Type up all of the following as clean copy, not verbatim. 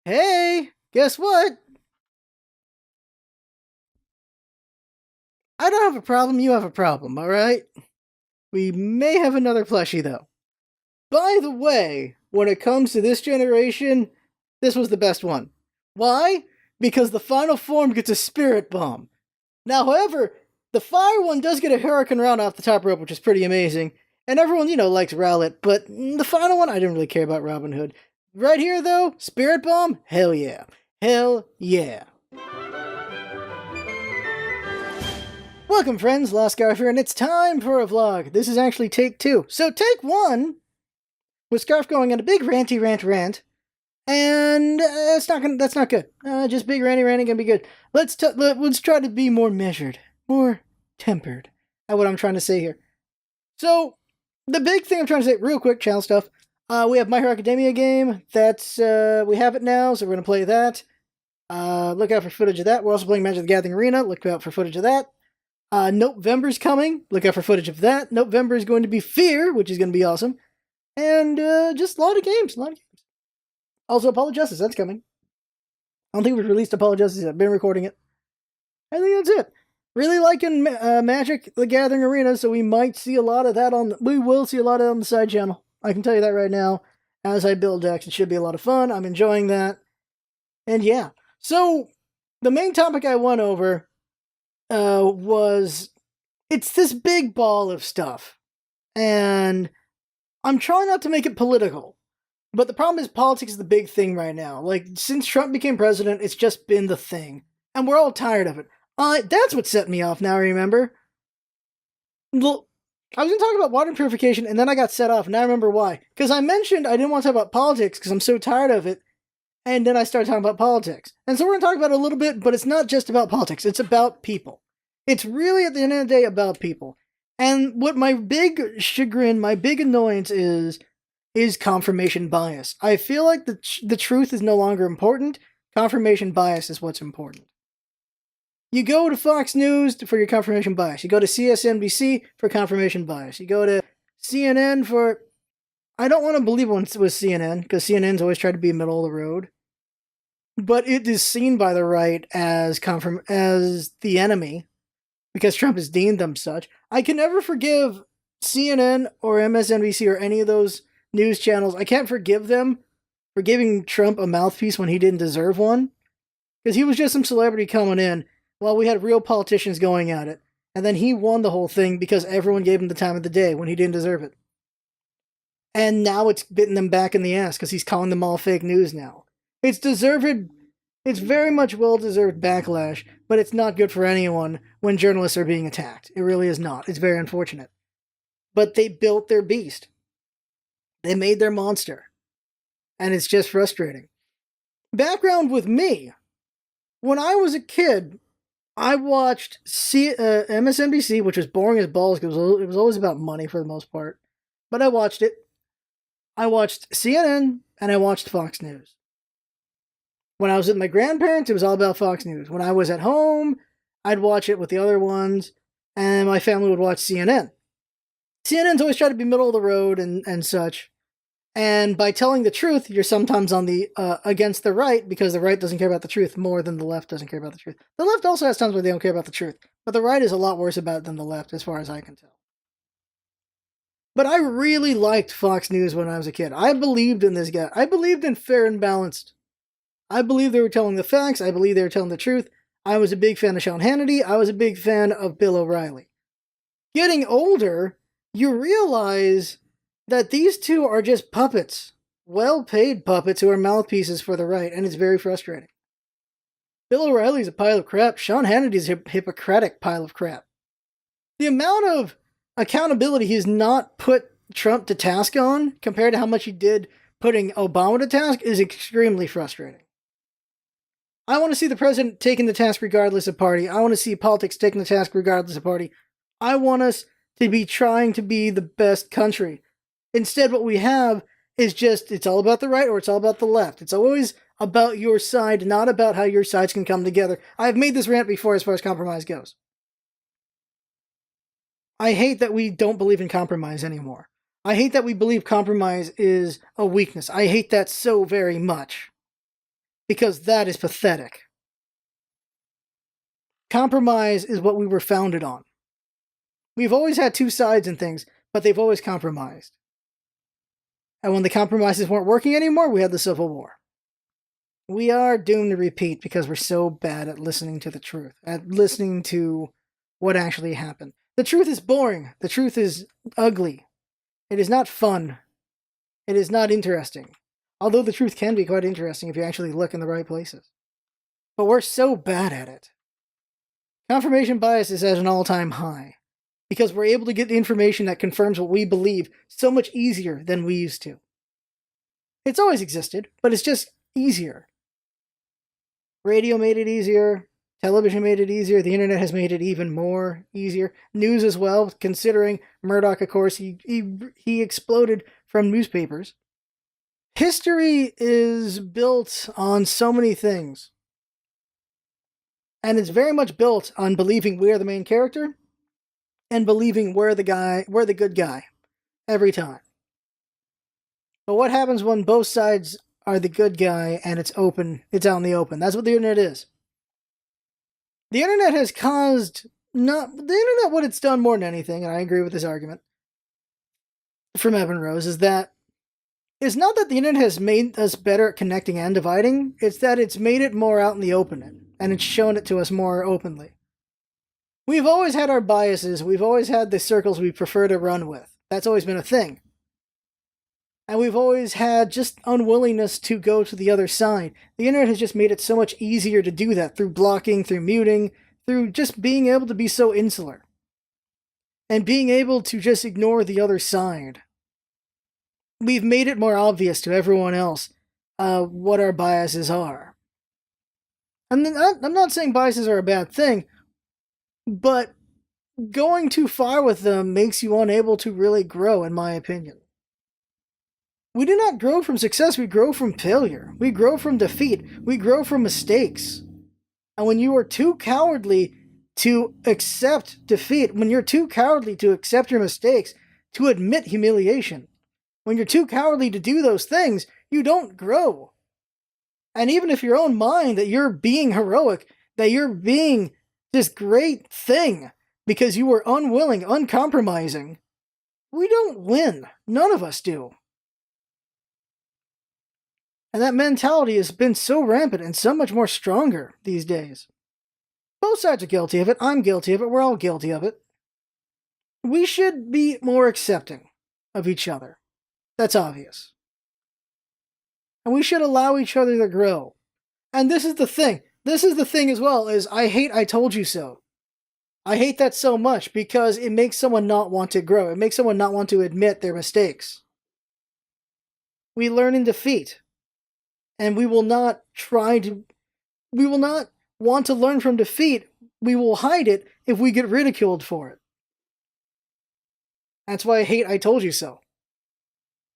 Hey, guess what? I don't have a problem, you have a problem, alright? We may have another plushie, though. By the way, when it comes to this generation, this was the best one. Why? Because the final form gets a spirit bomb. Now, however, the fire one does get a hurricane round off the top rope, which is pretty amazing. And everyone, likes Rowlet, but the final one, I didn't really care about Robin Hood. Right here, though, spirit bomb? Hell yeah. Hell yeah. Welcome friends, LostScarf here, and it's time for a vlog. This is actually take 2. So take 1 was Scarf going on a big ranty rant, and that's not good. Just big ranty ranting gonna be good. Let's try to be more measured, more tempered at what I'm trying to say here. So the big thing I'm trying to say, real quick, channel stuff. We have My Hero Academia game. That's we have it now, so we're gonna play that. Look out for footage of that. We're also playing Magic the Gathering Arena. Look out for footage of that. November's coming. Look out for footage of that. November is going to be Fear, which is going to be awesome. And just a lot of games. Also, Apollo Justice, that's coming. I don't think we've released Apollo Justice yet. I've been recording it. I think that's it. Really liking Magic the Gathering Arena, so we might see a lot of that we will see a lot of it on the side channel. I can tell you that right now. As I build decks, it should be a lot of fun. I'm enjoying that. And yeah. So, the main topic I went over it's this big ball of stuff, and I'm trying not to make it political, but the problem is politics is the big thing right now. Like, since Trump became president, it's just been the thing, and we're all tired of it. That's what set me off now, remember? Well, I was going to talk about water purification, and then I got set off, and now I remember why. Because I mentioned I didn't want to talk about politics because I'm so tired of it, and then I started talking about politics. And so we're going to talk about it a little bit, but it's not just about politics. It's about people. It's really, at the end of the day, about people. And what my big chagrin, my big annoyance is confirmation bias. I feel like the truth is no longer important. Confirmation bias is what's important. You go to Fox News for your confirmation bias. You go to CSNBC for confirmation bias. You go to CNN for... I don't want to believe it was CNN, because CNN's always tried to be middle of the road. But it is seen by the right as the enemy, because Trump has deemed them such. I can never forgive CNN or MSNBC or any of those news channels. I can't forgive them for giving Trump a mouthpiece when he didn't deserve one. Because he was just some celebrity coming in while we had real politicians going at it. And then he won the whole thing because everyone gave him the time of the day when he didn't deserve it. And now it's bitten them back in the ass because he's calling them all fake news now. It's deserved. It's very much well-deserved backlash, but it's not good for anyone when journalists are being attacked. It really is not. It's very unfortunate. But they built their beast. They made their monster. And it's just frustrating. Background with me. When I was a kid, I watched MSNBC, which was boring as balls because it was always about money for the most part. But I watched it. I watched CNN, and I watched Fox News. When I was with my grandparents, it was all about Fox News. When I was at home, I'd watch it with the other ones, and my family would watch CNN. CNN's always tried to be middle of the road and such. And by telling the truth, you're sometimes on the against the right, because the right doesn't care about the truth more than the left doesn't care about the truth. The left also has times where they don't care about the truth, but the right is a lot worse about it than the left, as far as I can tell. But I really liked Fox News when I was a kid. I believed in this guy. I believed in fair and balanced. I believe they were telling the facts. I believe they were telling the truth. I was a big fan of Sean Hannity. I was a big fan of Bill O'Reilly. Getting older, you realize that these two are just puppets. Well-paid puppets who are mouthpieces for the right, and it's very frustrating. Bill O'Reilly's a pile of crap. Sean Hannity's a Hippocratic pile of crap. The amount of accountability he's not put Trump to task on, compared to how much he did putting Obama to task, is extremely frustrating. I want to see the president taking the task regardless of party. I want to see politics taking the task regardless of party. I want us to be trying to be the best country. Instead, what we have is just, it's all about the right or it's all about the left. It's always about your side, not about how your sides can come together. I've made this rant before as far as compromise goes. I hate that we don't believe in compromise anymore. I hate that we believe compromise is a weakness. I hate that so very much. because that is pathetic. Compromise is what we were founded on. We've always had two sides in things, but they've always compromised. And when the compromises weren't working anymore, we had the Civil War. We are doomed to repeat because we're so bad at listening to the truth, at listening to what actually happened. The truth is boring. The truth is ugly. It is not fun. It is not interesting. Although the truth can be quite interesting if you actually look in the right places. But we're so bad at it. Confirmation bias is at an all-time high because we're able to get the information that confirms what we believe so much easier than we used to. It's always existed, but it's just easier. Radio made it easier. Television made it easier. The internet has made it even more easier. News as well, considering Murdoch, of course, he exploded from newspapers. History is built on so many things. And it's very much built on believing we're the main character and believing we're the good guy every time. But what happens when both sides are the good guy and it's out in the open? That's what the internet is. The internet has caused what it's done more than anything, and I agree with this argument from Evan Rose, is that it's not that the internet has made us better at connecting and dividing, it's that it's made it more out in the open, and it's shown it to us more openly. We've always had our biases, we've always had the circles we prefer to run with. That's always been a thing. And we've always had just unwillingness to go to the other side. The internet has just made it so much easier to do that through blocking, through muting, through just being able to be so insular. And being able to just ignore the other side. We've made it more obvious to everyone else what our biases are. And I'm not saying biases are a bad thing, but going too far with them makes you unable to really grow, in my opinion. We do not grow from success, we grow from failure. We grow from defeat. We grow from mistakes. And when you are too cowardly to accept defeat, when you're too cowardly to accept your mistakes, to admit humiliation, when you're too cowardly to do those things, you don't grow. And even if your own mind that you're being heroic, that you're being this great thing because you were unwilling, uncompromising, we don't win. None of us do. And that mentality has been so rampant and so much more stronger these days. Both sides are guilty of it. I'm guilty of it. We're all guilty of it. We should be more accepting of each other. That's obvious. And we should allow each other to grow. And this is the thing. This is the thing as well, is I hate I told you so. I hate that so much because it makes someone not want to grow. It makes someone not want to admit their mistakes. We learn in defeat. And we will not want to learn from defeat. We will hide it if we get ridiculed for it. That's why I hate I told you so.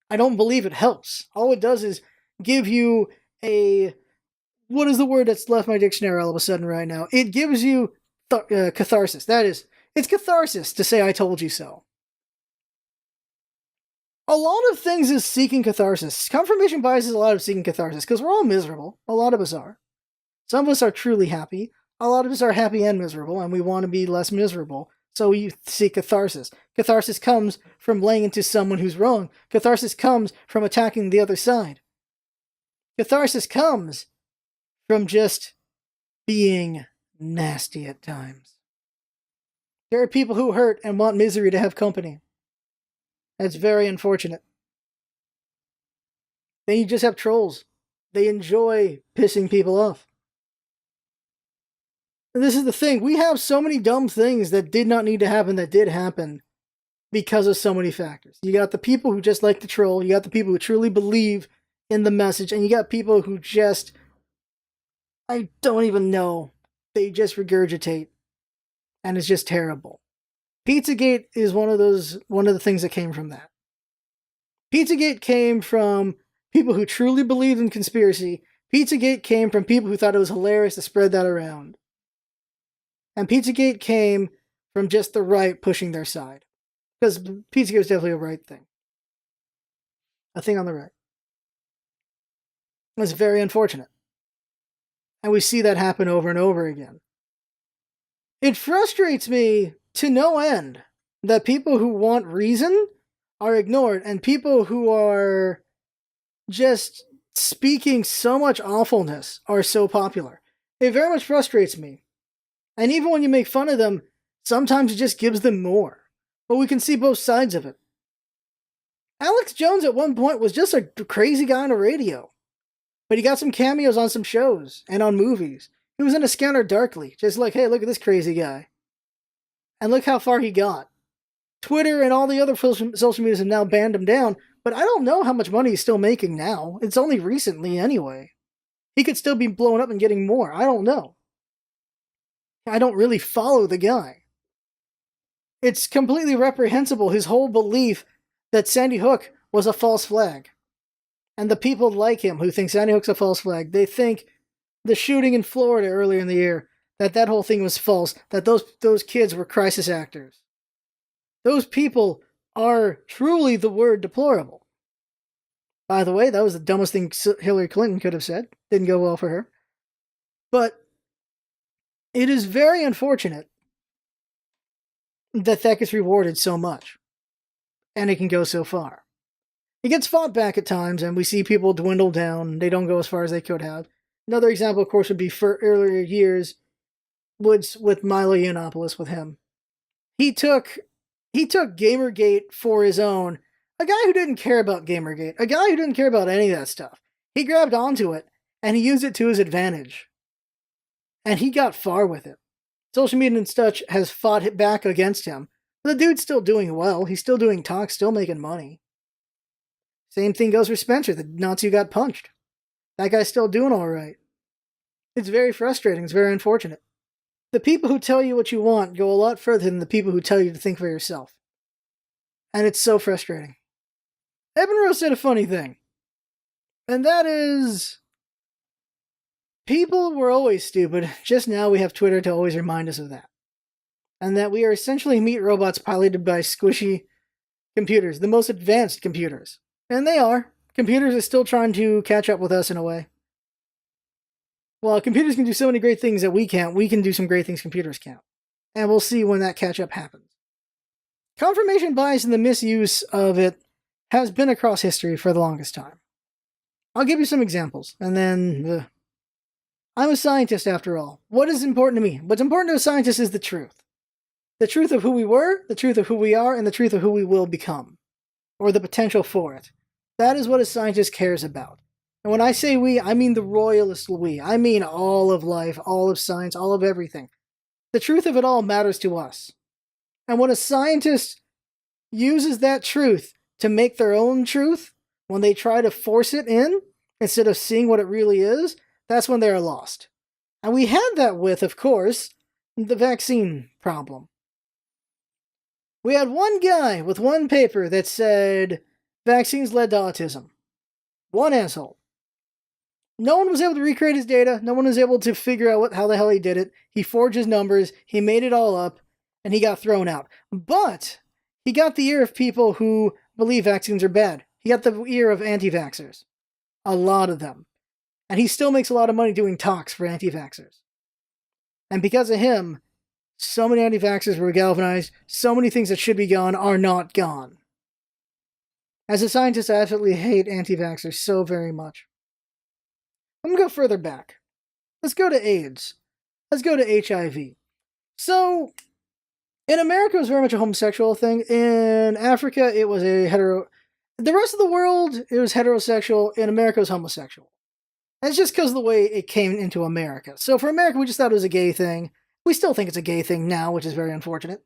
I don't believe it helps. All it does is give you what is the word that's left my dictionary all of a sudden right now? It gives you catharsis. It's catharsis to say I told you so. A lot of things is seeking catharsis. Confirmation bias is a lot of seeking catharsis, because we're all miserable. A lot of us are. Some of us are truly happy. A lot of us are happy and miserable, and we want to be less miserable, so we seek catharsis. Catharsis comes from laying into someone who's wrong. Catharsis comes from attacking the other side. Catharsis comes from just being nasty at times. There are people who hurt and want misery to have company. That's very unfortunate. Then you just have trolls. They enjoy pissing people off. And this is the thing. We have so many dumb things that did not need to happen that did happen because of so many factors. You got the people who just like to troll. You got the people who truly believe in the message. And you got people who just, I don't even know. They just regurgitate. And it's just terrible. Pizzagate is one of the things that came from that. Pizzagate came from people who truly believed in conspiracy. Pizzagate came from people who thought it was hilarious to spread that around. And Pizzagate came from just the right pushing their side. Because Pizzagate was definitely a right thing. A thing on the right. It's very unfortunate. And we see that happen over and over again. It frustrates me to no end that people who want reason are ignored, and people who are just speaking so much awfulness are so popular. It very much frustrates me. And even when you make fun of them, sometimes it just gives them more. But we can see both sides of it. Alex Jones at one point was just a crazy guy on the radio. But he got some cameos on some shows and on movies. He was in A Scanner Darkly, just like, hey, look at this crazy guy. And look how far he got. Twitter and all the other social medias have now banned him down, but I don't know how much money he's still making now. It's only recently anyway. He could still be blowing up and getting more. I don't know. I don't really follow the guy. It's completely reprehensible, his whole belief that Sandy Hook was a false flag. And the people like him who think Sandy Hook's a false flag, they think the shooting in Florida earlier in the year, that whole thing was false, that those kids were crisis actors. Those people are truly the word deplorable. By the way, that was the dumbest thing Hillary Clinton could have said. Didn't go well for her. But it is very unfortunate that gets rewarded so much. And it can go so far. It gets fought back at times, and we see people dwindle down. They don't go as far as they could have. Another example, of course, would be for earlier years with Milo Yiannopoulos with him. He took Gamergate for his own. A guy who didn't care about Gamergate. A guy who didn't care about any of that stuff. He grabbed onto it, and he used it to his advantage. And he got far with it. Social media and such has fought it back against him. But the dude's still doing well. He's still doing talks, still making money. Same thing goes for Spencer, the Nazi who got punched. That guy's still doing all right. It's very frustrating. It's very unfortunate. The people who tell you what you want go a lot further than the people who tell you to think for yourself. And it's so frustrating. Evan Rose said a funny thing. And that is, people were always stupid. Just now we have Twitter to always remind us of that. And that we are essentially meat robots piloted by squishy computers, the most advanced computers. And they are. Computers are still trying to catch up with us in a way. While computers can do so many great things that we can't, we can do some great things computers can't. And we'll see when that catch-up happens. Confirmation bias and the misuse of it has been across history for the longest time. I'll give you some examples, and then... I'm a scientist, after all. What is important to me? What's important to a scientist is the truth. The truth of who we were, the truth of who we are, and the truth of who we will become. Or the potential for it. That is what a scientist cares about. And when I say we, I mean the royalist we. I mean all of life, all of science, all of everything. The truth of it all matters to us. And when a scientist uses that truth to make their own truth, when they try to force it in, instead of seeing what it really is, that's when they are lost. And we had that with, of course, the vaccine problem. We had one guy with one paper that said vaccines led to autism. One asshole. No one was able to recreate his data. No one was able to figure out how the hell he did it. He forged his numbers. He made it all up. And he got thrown out. But he got the ear of people who believe vaccines are bad. He got the ear of anti-vaxxers. A lot of them. And he still makes a lot of money doing talks for anti-vaxxers. And because of him, so many anti-vaxxers were galvanized. So many things that should be gone are not gone. As a scientist, I absolutely hate anti-vaxxers so very much. I'm going to go further back. Let's go to AIDS. Let's go to HIV. So, in America, it was very much a homosexual thing. In Africa, it was a hetero... The rest of the world, it was heterosexual. In America, it was homosexual. That's just because of the way it came into America. So for America, we just thought it was a gay thing. We still think it's a gay thing now, which is very unfortunate.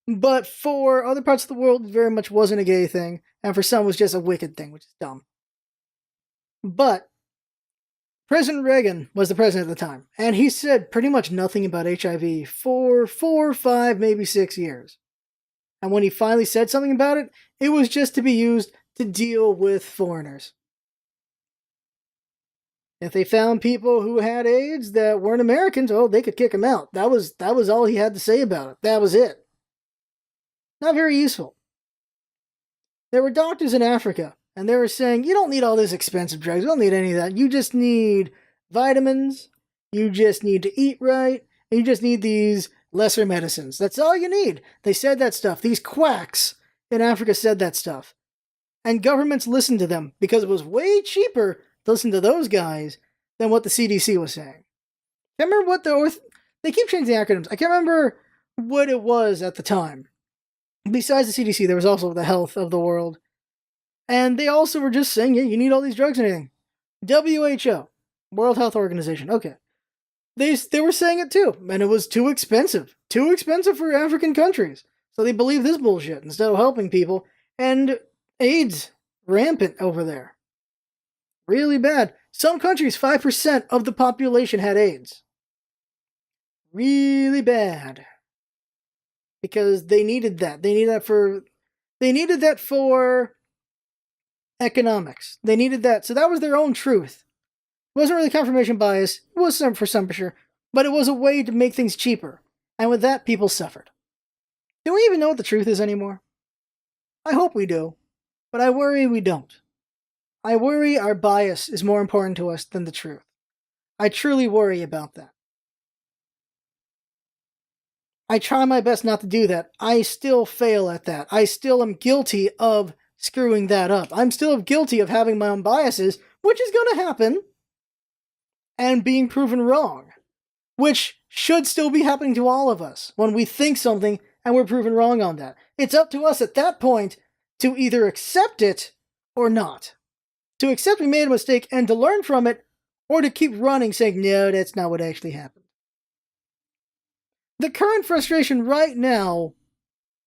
But for other parts of the world, it very much wasn't a gay thing. And for some, it was just a wicked thing, which is dumb. But President Reagan was the president at the time. And he said pretty much nothing about HIV for 4, 5, maybe 6 years. And when he finally said something about it, it was just to be used to deal with foreigners. If they found people who had AIDS that weren't Americans, oh, they could kick them out. That was all he had to say about it. That was it. Not very useful. There were doctors in Africa, and they were saying, you don't need all this expensive drugs. You don't need any of that. You just need vitamins, you just need to eat right, and you just need these lesser medicines. That's all you need. They said that stuff. These quacks in Africa said that stuff. And governments listened to them because it was way cheaper to listen to those guys than what the CDC was saying. I can't remember what they keep changing the acronyms. I can't remember what it was at the time. Besides the CDC, there was also the Health of the World. And they also were just saying, yeah, you need all these drugs and everything. WHO, World Health Organization, okay. They were saying it too, and it was too expensive. Too expensive for African countries. So they believe this bullshit instead of helping people. And AIDS, rampant over there. Really bad. Some countries, 5% of the population had AIDS. Really bad. Because they needed that. They needed that for economics. They needed that. So that was their own truth. It wasn't really confirmation bias. It was some for sure. But it was a way to make things cheaper. And with that, people suffered. Do we even know what the truth is anymore? I hope we do. But I worry we don't. I worry our bias is more important to us than the truth. I truly worry about that. I try my best not to do that. I still fail at that. I still am guilty of screwing that up. I'm still guilty of having my own biases, which is going to happen, and being proven wrong, which should still be happening to all of us when we think something and we're proven wrong on that. It's up to us at that point to either accept it or not. To accept we made a mistake and to learn from it, or to keep running saying, no, that's not what actually happened. The current frustration right now,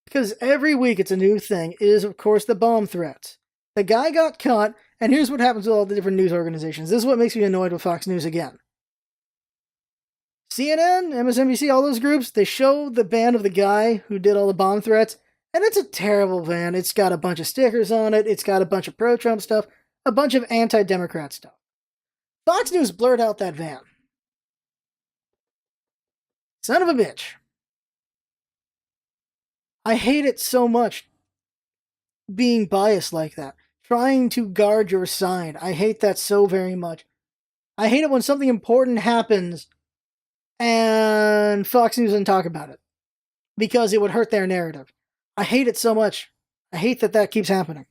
because every week it's a new thing, is of course the bomb threats. The guy got caught, and here's what happens with all the different news organizations. This is what makes me annoyed with Fox News again. CNN, MSNBC, all those groups, they show the band of the guy who did all the bomb threats, and it's a terrible van. It's got a bunch of stickers on it, it's got a bunch of pro-Trump stuff, a bunch of anti-Democrat stuff. Fox News blurred out that van. Son of a bitch. I hate it so much, being biased like that. Trying to guard your side. I hate that so very much. I hate it when something important happens and Fox News doesn't talk about it. Because it would hurt their narrative. I hate it so much. I hate that that keeps happening.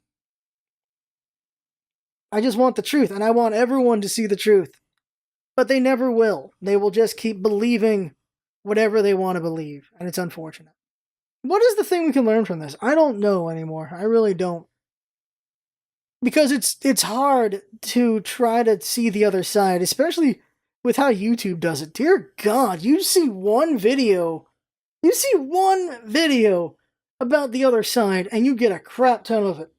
I just want the truth, and I want everyone to see the truth. But they never will. They will just keep believing whatever they want to believe, and it's unfortunate. What is the thing we can learn from this? I don't know anymore. I really don't. Because it's hard to try to see the other side, especially with how YouTube does it. Dear God, you see one video about the other side, and you get a crap ton of it.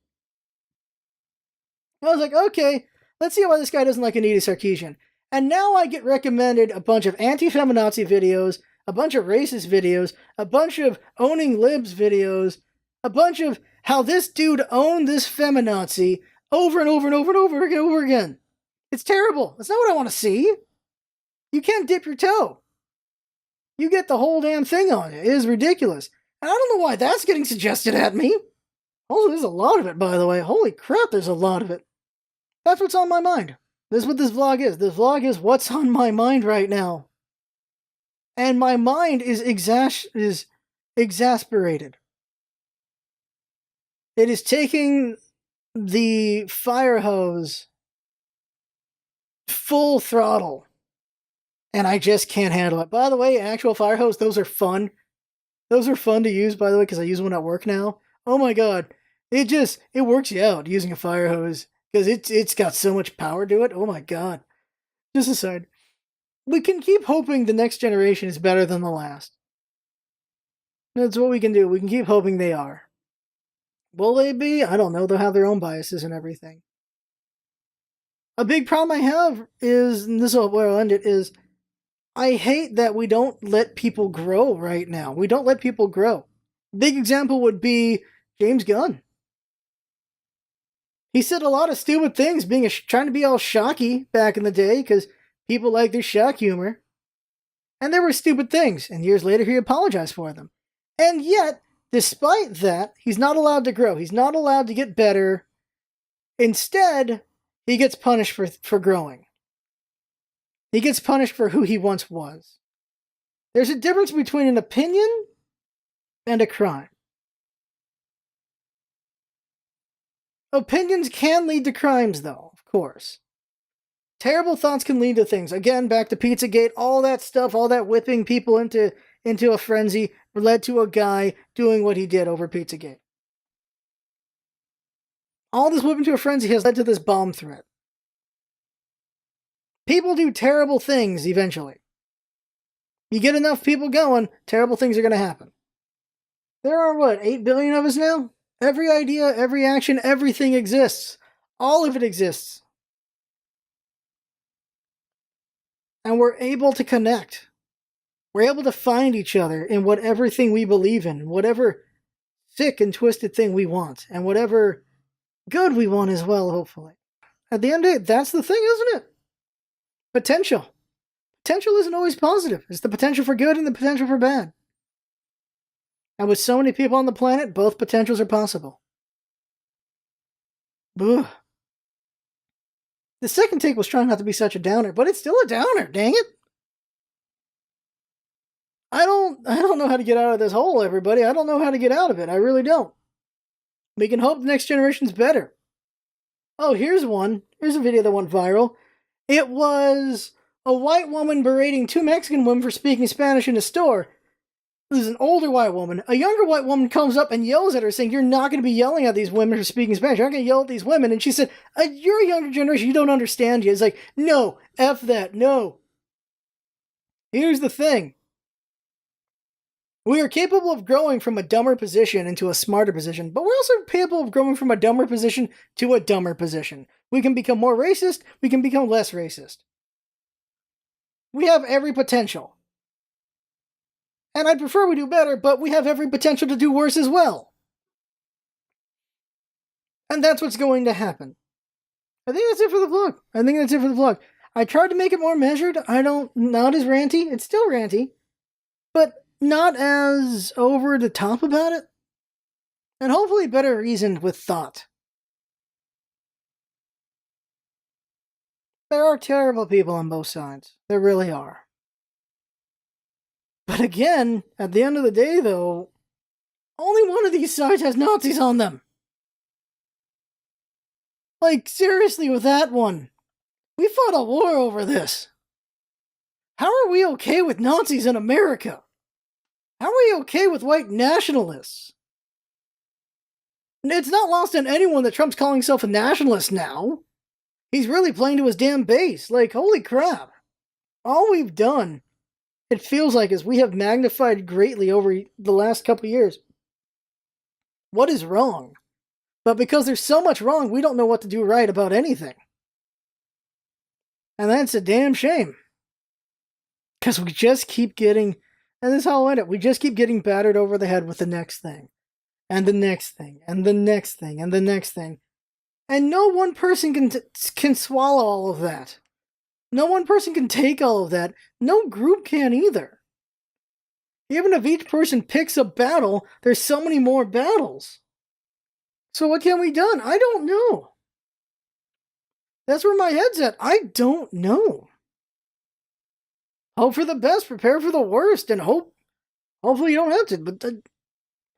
I was like, okay, let's see why this guy doesn't like Anita Sarkeesian. And now I get recommended a bunch of anti-feminazi videos, a bunch of racist videos, a bunch of owning libs videos, a bunch of how this dude owned this feminazi over and over and over and over again. It's terrible. That's not what I want to see. You can't dip your toe. You get the whole damn thing on it. It is ridiculous. And I don't know why that's getting suggested at me. Also, there's a lot of it, by the way. Holy crap, there's a lot of it. That's what's on my mind. This is what this vlog is. This vlog is what's on my mind right now. And my mind is exasperated. It is taking the fire hose full throttle. And I just can't handle it. By the way, actual fire hose, those are fun. Those are fun to use, by the way, because I use one at work now. Oh my god. It works you out using a fire hose. Because it's got so much power to it. Oh my god. Just aside. We can keep hoping the next generation is better than the last. That's what we can do. We can keep hoping they are. Will they be? I don't know. They'll have their own biases and everything. A big problem I have is, and this is where I'll end it, is I hate that we don't let people grow right now. We don't let people grow. Big example would be James Gunn. He said a lot of stupid things, trying to be all shocky back in the day, because people like their shock humor. And there were stupid things, and years later he apologized for them. And yet, despite that, he's not allowed to grow. He's not allowed to get better. Instead, he gets punished for growing. He gets punished for who he once was. There's a difference between an opinion and a crime. Opinions can lead to crimes, though, of course. Terrible thoughts can lead to things. Again, back to Pizzagate, all that stuff, all that whipping people into a frenzy led to a guy doing what he did over Pizzagate. All this whipping to a frenzy has led to this bomb threat. People do terrible things eventually. You get enough people going, terrible things are going to happen. There are, what, 8 billion of us now? Every idea, every action, everything exists. All of it exists. And we're able to connect. We're able to find each other in whatever thing we believe in, whatever sick and twisted thing we want, and whatever good we want as well, hopefully. At the end of it, that's the thing, isn't it? Potential. Potential isn't always positive. It's the potential for good and the potential for bad. And with so many people on the planet, both potentials are possible. Ugh. The second take was trying not to be such a downer, but it's still a downer, dang it. I don't know how to get out of this hole, everybody. I don't know how to get out of it. I really don't. We can hope the next generation's better. Oh, here's one. Here's a video that went viral. It was a white woman berating 2 Mexican women for speaking Spanish in a store. This is an older white woman. A younger white woman comes up and yells at her, saying, "You're not going to be yelling at these women for speaking Spanish. You're not going to yell at these women." And she said, "You're a younger generation. You don't understand yet." It's like, no, F that, no. Here's the thing. We are capable of growing from a dumber position into a smarter position, but we're also capable of growing from a dumber position to a dumber position. We can become more racist. We can become less racist. We have every potential. And I'd prefer we do better, but we have every potential to do worse as well. And that's what's going to happen. I think that's it for the vlog. I tried to make it more measured. Not as ranty. It's still ranty. But not as over the top about it. And hopefully better reasoned with thought. There are terrible people on both sides. There really are. But again, at the end of the day, though, only one of these sides has Nazis on them. Like, seriously, with that one. We fought a war over this. How are we okay with Nazis in America? How are we okay with white nationalists? It's not lost on anyone that Trump's calling himself a nationalist now. He's really playing to his damn base. Like, holy crap. All we've done, it feels like, is we have magnified greatly over the last couple years what is wrong. But because there's so much wrong, we don't know what to do right about anything. And that's a damn shame. Because we just keep getting, and this is how I'll end it, we just keep getting battered over the head with the next thing. And the next thing, and the next thing, and the next thing. And no one person can swallow all of that. No one person can take all of that. No group can either. Even if each person picks a battle, there's so many more battles. So what can we do? I don't know. That's where my head's at. I don't know. Hope for the best, prepare for the worst, and hopefully you don't have to. But the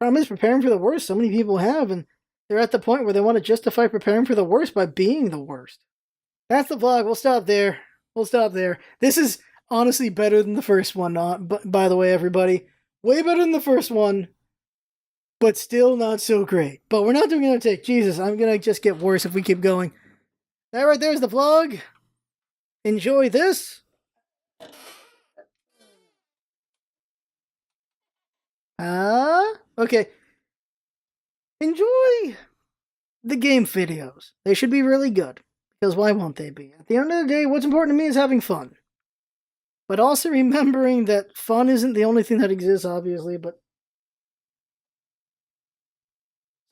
problem is preparing for the worst. So many people have, and they're at the point where they want to justify preparing for the worst by being the worst. That's the vlog. We'll stop there. This is honestly better than the first one, by the way, everybody. Way better than the first one, but still not so great. But we're not doing another take. Jesus, I'm going to just get worse if we keep going. That right there is the vlog. Enjoy this. Okay. Enjoy the game videos. They should be really good. Because why won't they be? At the end of the day, what's important to me is having fun. But also remembering that fun isn't the only thing that exists, obviously, but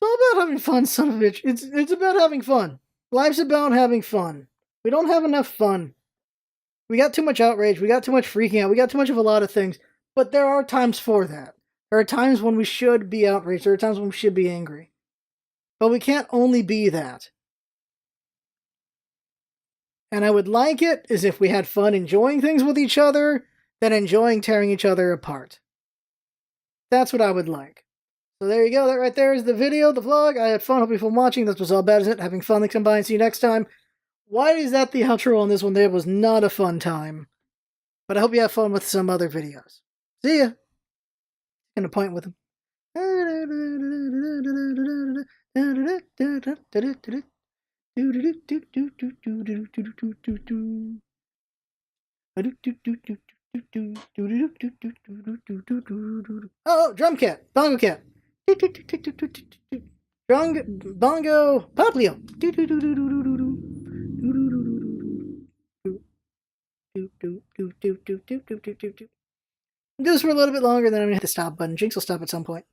it's all about having fun, son of a bitch. It's about having fun. Life's about having fun. We don't have enough fun. We got too much outrage. We got too much freaking out. We got too much of a lot of things. But there are times for that. There are times when we should be outraged. There are times when we should be angry. But we can't only be that. And I would like it as if we had fun enjoying things with each other than enjoying tearing each other apart. That's what I would like. So there you go. That right there is the video, the vlog. I had fun. Hope you fun watching. This was all bad, isn't it? Having fun. Thanks for bye. See you next time. Why is that the outro on this one? There was not a fun time. But I hope you have fun with some other videos. See ya. Gonna point with them. Oh, drum cat, bongo cat. Drum, bongo, poplio. Do this for a little bit longer, then I'm gonna hit the stop button. Jinx will stop at some point.